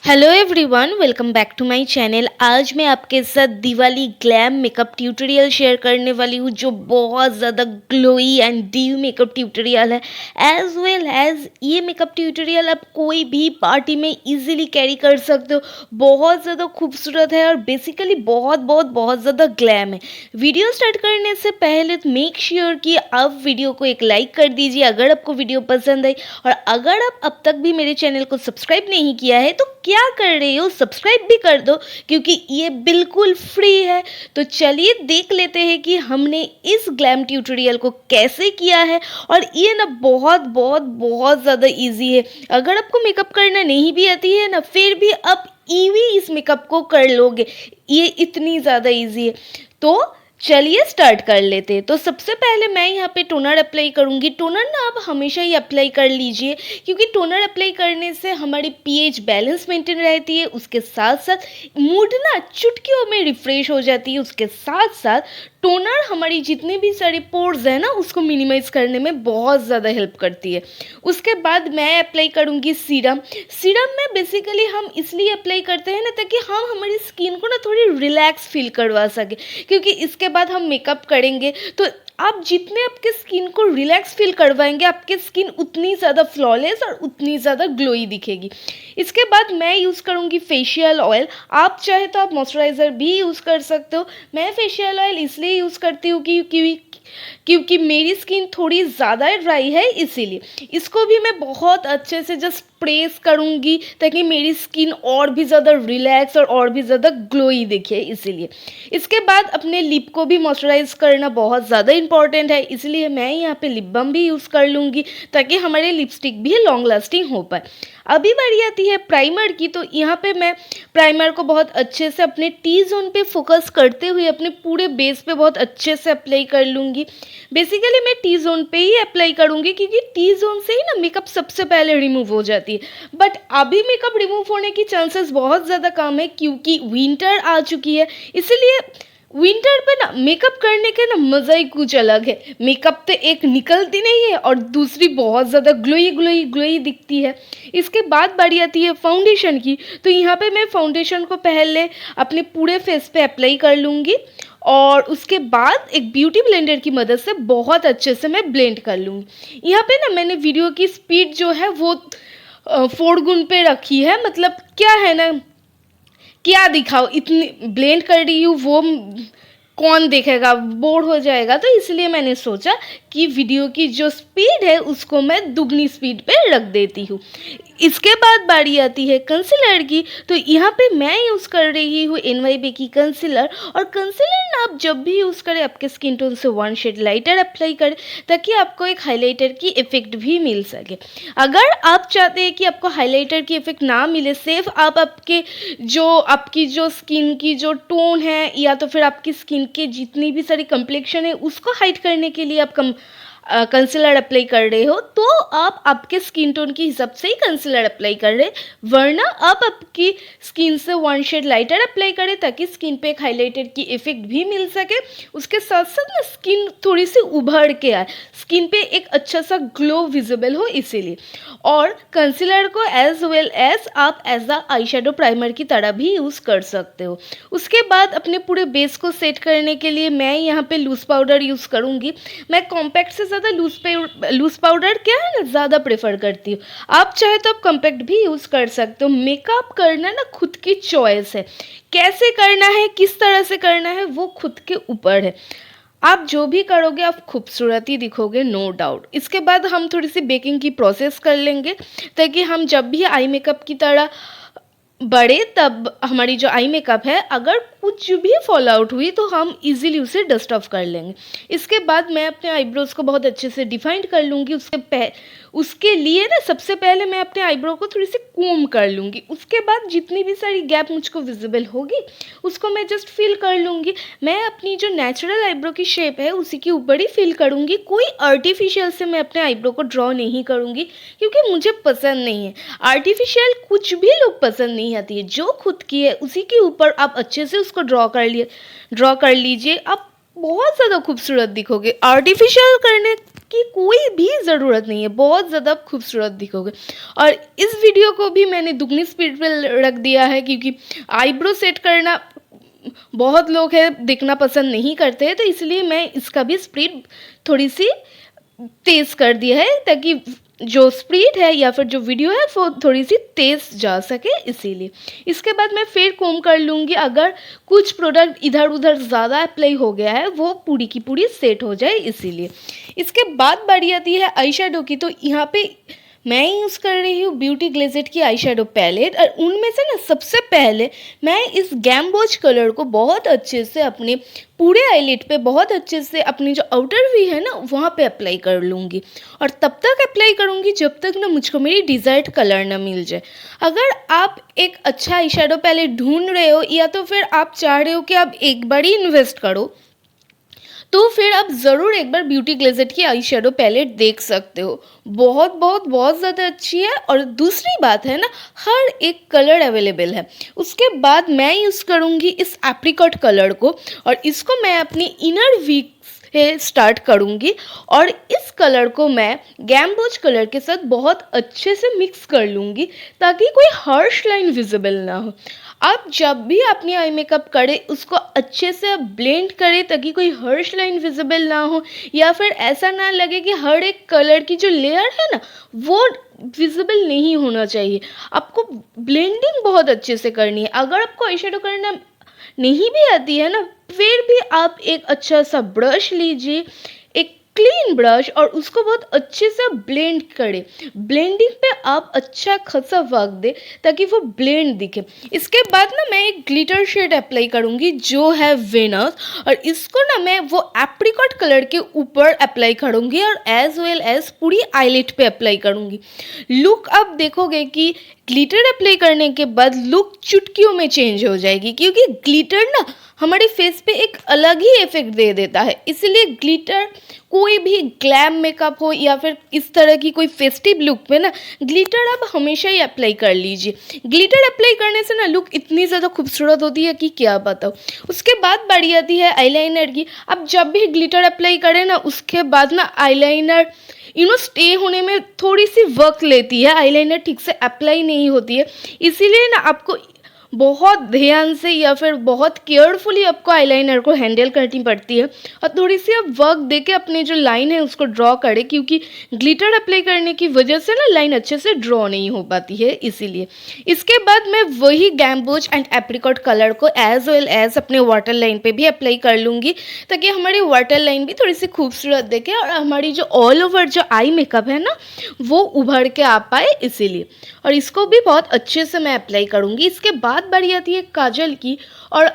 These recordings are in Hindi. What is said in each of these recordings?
Hello everyone, welcome back to my channel. आज मैं आपके साथ Diwali glam makeup tutorial share करने वाली हूँ जो बहुत ज़्यादा glowy and dewy makeup tutorial है। एज वेल एज ये मेकअप ट्यूटोरियल आप कोई भी पार्टी में इजीली कैरी कर सकते हो। बहुत ज़्यादा खूबसूरत है और बेसिकली बहुत ज़्यादा ग्लैम है। वीडियो स्टार्ट करने से पहले मेक श्योर कि आप वीडियो को एक लाइक कर दीजिए अगर आपको वीडियो पसंद आई, और अगर आप अब तक भी मेरे चैनल को सब्सक्राइब नहीं किया है तो क्या कर रही हो, सब्सक्राइब भी कर दो क्योंकि ये बिल्कुल फ्री है। तो चलिए देख लेते हैं कि हमने इस ग्लैम ट्यूटोरियल को कैसे किया है। और ये ना बहुत ज़्यादा इजी है। अगर आपको मेकअप करना नहीं भी आती है ना, फिर भी आप इवी इस मेकअप को कर लोगे। ये इतनी ज़्यादा इजी है। तो चलिए स्टार्ट कर लेते हैं। तो सबसे पहले मैं यहाँ पे टोनर अप्लाई करूँगी। टोनर ना आप हमेशा ही अप्लाई कर लीजिए क्योंकि टोनर अप्लाई करने से हमारी पीएच बैलेंस मेंटेन रहती है। उसके साथ साथ मूड ना चुटकियों में रिफ्रेश हो जाती है। उसके साथ साथ टोनर हमारी जितने भी सारी पोर्स है ना उसको मिनिमाइज करने में बहुत ज़्यादा हेल्प करती है। उसके बाद मैं अप्लाई करूँगी सीरम। सीरम में बेसिकली हम इसलिए अप्लाई करते हैं ना ताकि हम हमारी स्किन को ना थोड़ी रिलैक्स फील करवा सके, क्योंकि इसके बाद हम मेकअप करेंगे तो आप जितने आपके स्किन को रिलैक्स फील करवाएंगे आपकी स्किन उतनी ज़्यादा फ्लॉलेस और उतनी ज़्यादा ग्लोई दिखेगी। इसके बाद मैं यूज़ करूँगी फेशियल ऑयल। आप चाहे तो आप मॉइस्चराइज़र भी यूज़ कर सकते हो। मैं फेशियल ऑयल इसलिए यूज़ करती हूँ क्योंकि मेरी स्किन थोड़ी ज़्यादा ड्राई है, इसीलिए इसको भी मैं बहुत अच्छे से जस्ट प्रेस करूँगी ताकि मेरी स्किन और भी ज़्यादा रिलैक्स और भी ज़्यादा ग्लोई दिखे, इसीलिए। इसके बाद अपने लिप को भी मॉइस्चराइज करना बहुत ज़्यादा इंपॉर्टेंट है, इसलिए मैं यहाँ पे लिप बाम भी यूज़ कर लूँगी ताकि हमारे लिपस्टिक भी लॉन्ग लास्टिंग हो पाए। अभी बारी आती है प्राइमर की। तो यहाँ पे मैं प्राइमर को बहुत अच्छे से अपने टी जोन पे फोकस करते हुए अपने पूरे बेस पे बहुत अच्छे से अप्लाई कर लूँगी। बेसिकली मैं टी जोन पे ही अप्लाई करूँगी क्योंकि टी जोन से ही ना मेकअप सबसे पहले रिमूव हो जाती है। बट अभी मेकअप रिमूव होने की चांसेस बहुत ज़्यादा कम है क्योंकि विंटर आ चुकी है। इसलिए विंटर पे ना मेकअप करने के ना मज़ा ही कुछ अलग है। मेकअप तो एक निकलती नहीं है और दूसरी बहुत ज़्यादा ग्लोई दिखती है। इसके बाद बारी आती है फाउंडेशन की। तो यहाँ पे मैं फाउंडेशन को पहले अपने पूरे फेस पे अप्लाई कर लूँगी और उसके बाद एक ब्यूटी ब्लेंडर की मदद से बहुत अच्छे से मैं ब्लेंड कर लूँगी। यहाँ पे ना मैंने वीडियो की स्पीड जो है वो 4 गुण पे रखी है। मतलब क्या है ना, क्या दिखाओ, इतनी ब्लेंड कर रही हूँ वो कौन देखेगा, बोर हो जाएगा। तो इसलिए मैंने सोचा कि वीडियो की जो स्पीड है उसको मैं दुगनी स्पीड पे रख देती हूँ। इसके बाद बारी आती है कंसीलर की। तो यहाँ पे मैं यूज़ कर रही हूँ NYB की कंसीलर। और कंसीलर ना आप जब भी यूज़ करें आपके स्किन टोन से 1 शेड लाइटर अप्लाई करें ताकि आपको एक हाइलाइटर की इफ़ेक्ट भी मिल सके। अगर आप चाहते हैं कि आपको हाइलाइटर की इफ़ेक्ट ना मिले, सिर्फ आप आपकी जो स्किन की जो टोन है या तो फिर आपकी स्किन के जितनी भी सारी कम्प्लेक्शन है उसको हाइड करने के लिए आप कंसीलर अप्लाई कर रहे हो, तो आप आपके स्किन टोन के हिसाब से ही कंसीलर अप्लाई कर रहे, वरना आप आपकी स्किन से 1 शेड लाइटर अप्लाई करें ताकि स्किन पे एक हाइलाइटर की इफ़ेक्ट भी मिल सके। उसके साथ साथ ना स्किन थोड़ी सी उभर के आए, स्किन पे एक अच्छा सा ग्लो विजिबल हो, इसीलिए। और कंसीलर को एज वेल एज आप as a eye shadow primer की तरह भी यूज़ कर सकते हो। उसके बाद अपने पूरे बेस को सेट करने के लिए मैं यहाँ पे लूज़ पाउडर यूज़ करूँगी। मैं कॉम्पैक्ट से ज़्यादा लूज़ पाउडर क्या है ना ज़्यादा प्रेफर करती हूँ। आप चाहे तो आप कॉम्पैक्ट भी यूज़ कर सकते हो। मेकअप करना ना खुद की चॉइस है, कैसे करना है किस तरह से करना है वो खुद के ऊपर है। आप जो भी करोगे आप खूबसूरत ही दिखोगे, नो डाउट। इसके बाद हम थोड़ी सी बेकिंग की प्रोसेस कर लेंगे ताकि हम जब भी आई मेकअप की तरह बढ़े तब हमारी जो आई मेकअप है अगर कुछ भी फॉल आउट हुई तो हम इजीली उसे डस्ट ऑफ कर लेंगे। इसके बाद मैं अपने आईब्रोज को बहुत अच्छे से डिफाइन कर लूँगी। उसके लिए ना सबसे पहले मैं अपने आईब्रो को थोड़ी सी कोम कर लूँगी। उसके बाद जितनी भी सारी गैप मुझको विजिबल होगी उसको मैं जस्ट फिल कर लूँगी। मैं अपनी जो नेचुरल आईब्रो की शेप है उसी के ऊपर ही फिल करूँगी। कोई आर्टिफिशियल से मैं अपने आईब्रो को ड्रॉ नहीं करूँगी क्योंकि मुझे पसंद नहीं है। आर्टिफिशियल कुछ भी लोग पसंद नहीं आती है, जो खुद की है उसी के ऊपर आप अच्छे से उसको ड्रॉ कर लीजिए। आप बहुत ज़्यादा खूबसूरत दिखोगे। आर्टिफिशियल करने की कोई भी ज़रूरत नहीं है, बहुत ज़्यादा खूबसूरत दिखोगे। और इस वीडियो को भी मैंने दुगनी स्पीड पे रख दिया है क्योंकि आईब्रो सेट करना बहुत लोग हैं देखना पसंद नहीं करते हैं, तो इसलिए मैं इसका भी स्पीड थोड़ी सी तेज़ कर दिया है ताकि जो स्पीड है या फिर जो वीडियो है वो थोड़ी सी तेज़ जा सके, इसीलिए। इसके बाद मैं फिर कोम कर लूँगी, अगर कुछ प्रोडक्ट इधर उधर ज़्यादा अप्लाई हो गया है वो पूरी की पूरी सेट हो जाए, इसीलिए। इसके बाद बारी आती है आई शेडो की। तो यहाँ पे मैं यूज़ कर रही हूँ ब्यूटी ग्लेजेट की आई शेडो पैलेट, और उनमें से ना सबसे पहले मैं इस गैम्बोज कलर को बहुत अच्छे से अपने पूरे आईलिड पे, बहुत अच्छे से अपनी जो आउटर वी है ना वहाँ पे अप्लाई कर लूँगी। और तब तक अप्लाई करूँगी जब तक ना मुझको मेरी डिज़ायर्ड कलर ना मिल जाए। अगर आप एक अच्छा आई शेडो पैलेट ढूंढ रहे हो या तो फिर आप चाह रहे हो कि आप एक बार ही इन्वेस्ट करो, तो फिर आप ज़रूर एक बार ब्यूटी ग्लेजेट की आई शेडो पैलेट देख सकते हो। बहुत बहुत बहुत ज़्यादा अच्छी है, और दूसरी बात है ना, हर एक कलर अवेलेबल है। उसके बाद मैं यूज़ करूँगी इस एप्रिकॉट कलर को, और इसको मैं अपनी इनर वीक से स्टार्ट करूँगी, और इस कलर को मैं गैम्बोज कलर के साथ बहुत अच्छे से मिक्स कर लूँगी ताकि कोई हार्श लाइन विजिबल ना हो। आप जब भी अपनी आई मेकअप करें उसको अच्छे से ब्लेंड करें ताकि कोई हार्श लाइन विजिबल ना हो, या फिर ऐसा ना लगे कि हर एक कलर की जो लेयर है ना वो विजिबल नहीं होना चाहिए। आपको ब्लेंडिंग बहुत अच्छे से करनी है। अगर आपको आई शेडो करना नहीं भी आती है ना, फिर भी आप एक अच्छा सा ब्रश लीजिए, एक क्लीन ब्रश, और उसको बहुत अच्छे से ब्लेंड करें। ब्लेंडिंग पे आप अच्छा खासा वक्त दें ताकि वो ब्लेंड दिखे। इसके बाद ना मैं एक ग्लिटर शेड अप्लाई करूँगी जो है वेनस, और इसको ना मैं वो एप्रिकॉट कलर के ऊपर अप्लाई करूँगी और एज वेल एज पूरी आईलिड पे अप्लाई करूँगी। लुक आप देखोगे कि ग्लिटर अप्लाई करने के बाद लुक चुटकियों में चेंज हो जाएगी, क्योंकि ग्लिटर ना हमारे फेस पे एक अलग ही इफेक्ट दे देता है। इसलिए ग्लिटर, कोई भी ग्लैम मेकअप हो या फिर इस तरह की कोई फेस्टिव लुक में ना ग्लिटर आप हमेशा ही अप्लाई कर लीजिए। ग्लिटर अप्लाई करने से ना लुक इतनी ज़्यादा खूबसूरत होती है कि क्या बताऊँ। उसके बाद बारी आती है आईलाइनर की। अब जब भी ग्लिटर अप्लाई करें ना उसके बाद ना आईलाइनर स्टे होने में थोड़ी सी वक्त लेती है, आईलाइनर ठीक से अप्लाई नहीं होती है। इसीलिए ना आपको बहुत ध्यान से या फिर बहुत केयरफुली आपको आईलाइनर को हैंडल करनी पड़ती है, और थोड़ी सी आप वक्त देके अपनी जो लाइन है उसको ड्रॉ करें, क्योंकि ग्लिटर अप्लाई करने की वजह से ना लाइन अच्छे से ड्रॉ नहीं हो पाती है, इसीलिए। इसके बाद मैं वही गैम्बोज एंड एप्रिकॉट कलर को एज वेल एज अपने वाटर लाइन पे भी अप्लाई कर लूँगी ताकि हमारी वाटर लाइन भी थोड़ी सी खूबसूरत दिखे और हमारी जो ऑल ओवर जो आई मेकअप है ना वो उभर के आ पाए, इसीलिए। और इसको भी बहुत अच्छे से मैं अप्लाई करूँगी। इसके बाद बारी आती है काजल की, और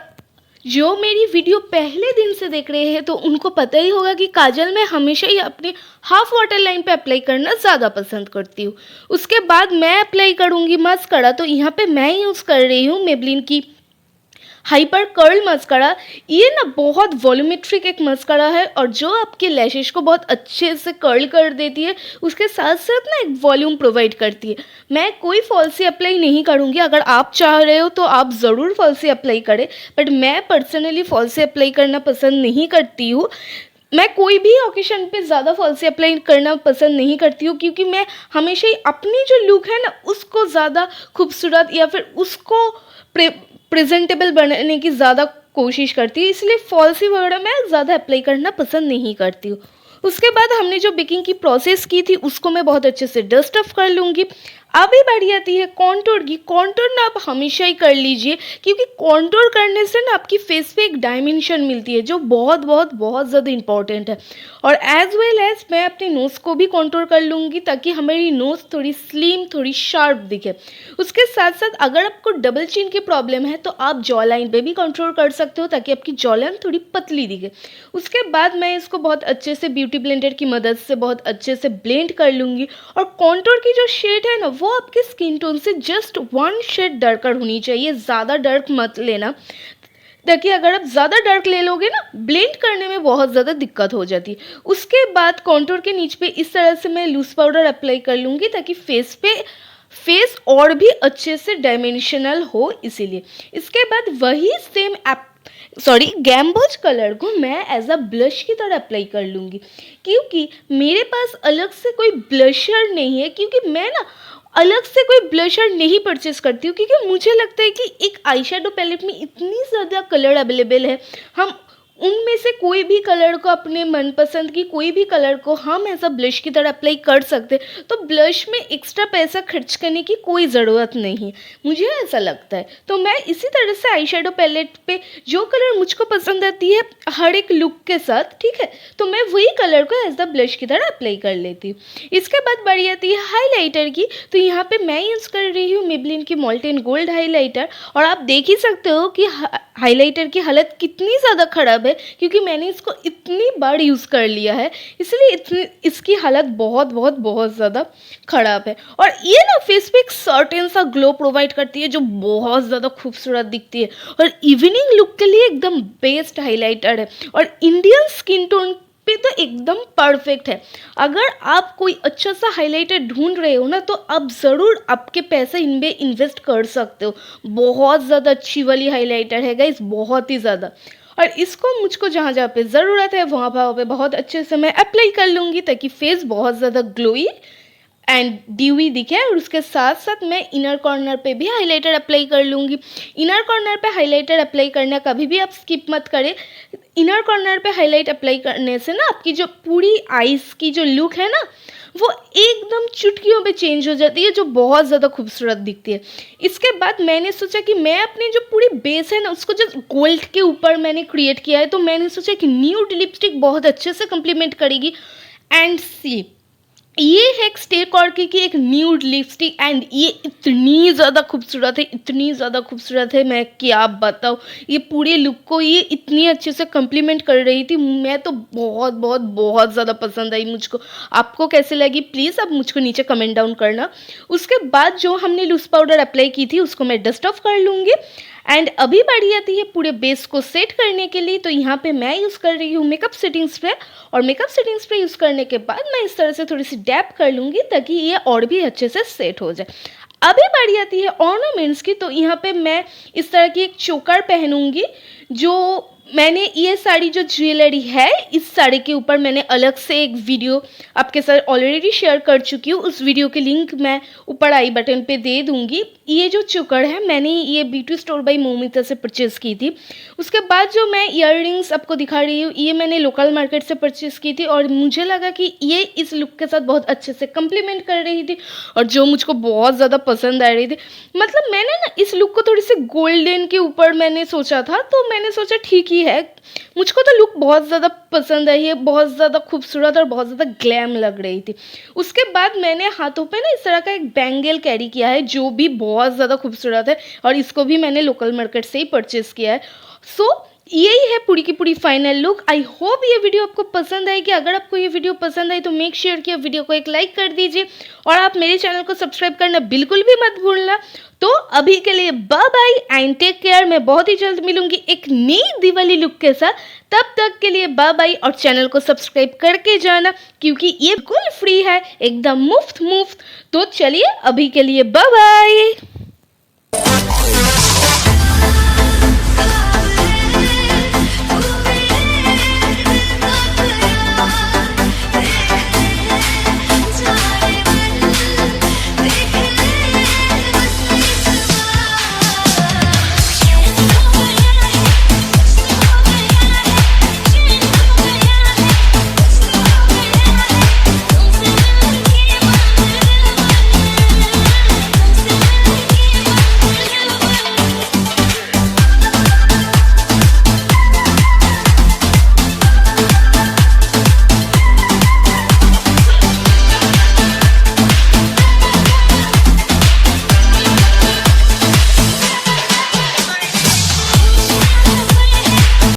जो मेरी वीडियो पहले दिन से देख रहे हैं तो उनको पता ही होगा कि काजल मैं हमेशा ही अपने हाफ वाटर लाइन पे अप्लाई करना ज़्यादा पसंद करती हूँ। उसके बाद मैं अप्लाई करूँगी मस्कारा। तो यहाँ पे मैं यूज़ कर रही हूँ मेबलिन की हाइपर कर्ल मस्कारा। ये ना बहुत वॉल्यूमेट्रिक एक मस्कारा है और जो आपके लैशेस को बहुत अच्छे से कर्ल कर देती है, उसके साथ साथ ना एक वॉल्यूम प्रोवाइड करती है। मैं कोई फॉल्सी अप्लाई नहीं करूँगी, अगर आप चाह रहे हो तो आप ज़रूर फॉल्सी अप्लाई करें, बट मैं पर्सनली फॉल्सी अप्लाई करना पसंद नहीं करती हूँ। मैं कोई भी ओकेशन पे ज़्यादा फॉल्सी अप्लाई करना पसंद नहीं करती हूँ, क्योंकि मैं हमेशा ही अपनी जो लुक है ना उसको ज़्यादा खूबसूरत या फिर उसको प्रेजेंटेबल बनाने की ज़्यादा कोशिश करती हूँ, इसलिए फॉल्सी वगैरह मैं ज़्यादा अप्लाई करना पसंद नहीं करती हूँ। उसके बाद हमने जो बेकिंग की प्रोसेस की थी उसको मैं बहुत अच्छे से डस्ट ऑफ कर लूँगी। अभी बारी आती है कॉन्टूर की। कॉन्टूर ना आप हमेशा ही कर लीजिए, क्योंकि कॉन्टूर करने से ना आपकी फेस पे एक डायमेंशन मिलती है जो बहुत बहुत बहुत ज़्यादा इंपॉर्टेंट है। और एज वेल एज मैं अपने नोज़ को भी कॉन्टूर कर लूँगी ताकि हमारी नोज़ थोड़ी स्लिम, थोड़ी शार्प दिखे। उसके साथ साथ अगर आपको डबल चिन की प्रॉब्लम है तो आप जॉ लाइन पे भी कंट्रोल कर सकते हो ताकि आपकी जॉ लाइन थोड़ी पतली दिखे। उसके बाद मैं इसको बहुत अच्छे से ब्यूटी ब्लेंडर की मदद से बहुत अच्छे से ब्लेंड कर लूँगी। और कॉन्टूर की जो शेड है ना वो आपके स्किन टोन से जस्ट 1 शेड डार्कर होनी चाहिए, ज़्यादा डार्क मत लेना, ताकि अगर आप ज़्यादा डार्क ले लोगे ना ब्लेंड करने में बहुत ज़्यादा दिक्कत हो जाती है। उसके बाद कॉन्टूर के नीचे पे इस तरह से मैं लूज पाउडर अप्लाई कर लूँगी ताकि फेस और भी अच्छे से डायमेंशनल हो, इसीलिए। इसके बाद वही सेम गैम्बोज कलर को मैं एज अ ब्लश की तरह अप्लाई कर लूँगी, क्योंकि मेरे पास अलग से कोई ब्लशर नहीं है, क्योंकि मैं ना अलग से कोई ब्लशर नहीं परचेस करती हूँ, क्योंकि मुझे लगता है कि एक आई शेडो पैलेट में इतनी ज़्यादा कलर अवेलेबल है, हम उनमें से कोई भी कलर को, अपने मनपसंद की कोई भी कलर को हम ऐसा ब्लश की तरह अप्लाई कर सकते हैं। तो ब्लश में एक्स्ट्रा पैसा खर्च करने की कोई ज़रूरत नहीं है, मुझे ऐसा लगता है। तो मैं इसी तरह से आई शेडो पैलेट पे जो कलर मुझको पसंद आती है हर एक लुक के साथ, ठीक है, तो मैं वही कलर को एज द ब्लश की तरह अप्लाई कर लेती हूँ। इसके बाद बारी आती है हाईलाइटर की। तो यहाँ पे मैं यूज़ कर रही हूँ मेबलिन की मॉल्टेन गोल्ड हाईलाइटर, और आप देख ही सकते हो कि हाईलाइटर की हालत कितनी ज़्यादा ख़राब है, क्योंकि मैंने इसको इतनी बार यूज़ कर लिया है, इसलिए इसकी हालत बहुत ज़्यादा ख़राब है। और ये ना फेस पे एक सर्टेन सा ग्लो प्रोवाइड करती है जो बहुत ज़्यादा खूबसूरत दिखती है, और इवनिंग लुक के लिए एकदम बेस्ट हाईलाइटर है, और इंडियन स्किन टोन पे तो एकदम परफेक्ट है। अगर आप कोई अच्छा सा हाइलाइटर ढूंढ रहे हो ना, तो आप ज़रूर आपके पैसे इनमें इन्वेस्ट कर सकते हो। बहुत ज़्यादा अच्छी वाली हाइलाइटर है गाइस, बहुत ही ज़्यादा। और इसको मुझको जहाँ जहाँ पे ज़रूरत है वहाँ पे बहुत अच्छे से मैं अप्लाई कर लूँगी, ताकि फेस बहुत ज़्यादा ग्लोई एंड ड्यूई दिखे। और उसके साथ साथ मैं इनर कॉर्नर पे भी हाइलाइटर अप्लाई कर लूँगी। इनर कॉर्नर पे हाइलाइटर अप्लाई करना कभी भी आप स्किप मत करें। इनर कॉर्नर पे हाईलाइट अप्लाई करने से ना आपकी जो पूरी आईज़ की जो लुक है ना, वो एकदम चुटकियों पे चेंज हो जाती है, जो बहुत ज़्यादा खूबसूरत दिखती है। इसके बाद मैंने सोचा कि मैं अपनी जो पूरी बेस है ना, उसको जब गोल्ड के ऊपर मैंने क्रिएट किया है, तो मैंने सोचा कि न्यूड लिपस्टिक बहुत अच्छे से कम्प्लीमेंट करेगी। एंड सी, ये है एक स्टे कॉर्की की एक न्यूड लिपस्टिक, एंड ये इतनी ज़्यादा खूबसूरत है, इतनी ज़्यादा खूबसूरत है, मैं क्या बताऊँ। ये पूरे लुक को ये इतनी अच्छे से कम्प्लीमेंट कर रही थी, मैं तो बहुत ज़्यादा पसंद आई मुझको। आपको कैसे लगी प्लीज़ आप मुझको नीचे कमेंट डाउन करना। उसके बाद जो हमने लूज़ पाउडर अप्लाई की थी उसको मैं डस्ट ऑफ कर लूँगी। एंड अभी बारी आती है पूरे बेस को सेट करने के लिए। तो यहाँ पे मैं यूज़ कर रही हूँ मेकअप सेटिंग स्प्रे, और मेकअप सेटिंग स्प्रे यूज़ करने के बाद मैं इस तरह से थोड़ी सी डैप कर लूँगी, ताकि ये और भी अच्छे से सेट हो जाए। अभी बारी आती है ऑर्नामेंट्स की। तो यहाँ पे मैं इस तरह की एक चोकर पहनूंगी, जो मैंने ये साड़ी जो ज्वेलरी है, इस साड़ी के ऊपर मैंने अलग से एक वीडियो आपके साथ ऑलरेडी शेयर कर चुकी हूँ। उस वीडियो की लिंक मैं ऊपर आई बटन पे दे दूँगी। ये जो चोकर है मैंने ये ब्यूटी स्टोर बाई मोमिता से परचेज़ की थी। उसके बाद जो मैं ईयररिंग्स आपको दिखा रही हूँ, ये मैंने लोकल मार्केट से परचेज़ की थी, और मुझे लगा कि ये इस लुक के साथ बहुत अच्छे से कम्प्लीमेंट कर रही थी, और जो मुझको बहुत ज़्यादा पसंद आ रही थी। मतलब मैंने ना इस लुक को थोड़ी सी गोल्डन के ऊपर मैंने सोचा था, तो मैंने सोचा ठीक ही है। मुझको तो लुक बहुत ज़्यादा पसंद आई है, बहुत ज़्यादा खूबसूरत और बहुत ज़्यादा ग्लैम लग रही थी। उसके बाद मैंने हाथों पे ना इस तरह का एक बैंगल कैरी किया है, जो भी बहुत ज़्यादा खूबसूरत है, और इसको भी मैंने लोकल मार्केट से ही परचेज़ किया है। सो यही है पूरी की पूरी फाइनल लुक। आई होप ये वीडियो आपको पसंद आएगी। अगर आपको ये वीडियो पसंद आई तो मेक श्योर कि वीडियो को एक लाइक कर दीजिए, और आप मेरे चैनल को सब्सक्राइब करना बिल्कुल भी मत भूलना। तो अभी के लिए bye bye and take care. मैं बहुत ही जल्द मिलूंगी एक नई दिवाली लुक के साथ। तब तक के लिए बाय बाय, और चैनल को सब्सक्राइब करके जाना, क्योंकि ये बिल्कुल फ्री है, एकदम मुफ्त। तो चलिए अभी के लिए बाय बाय।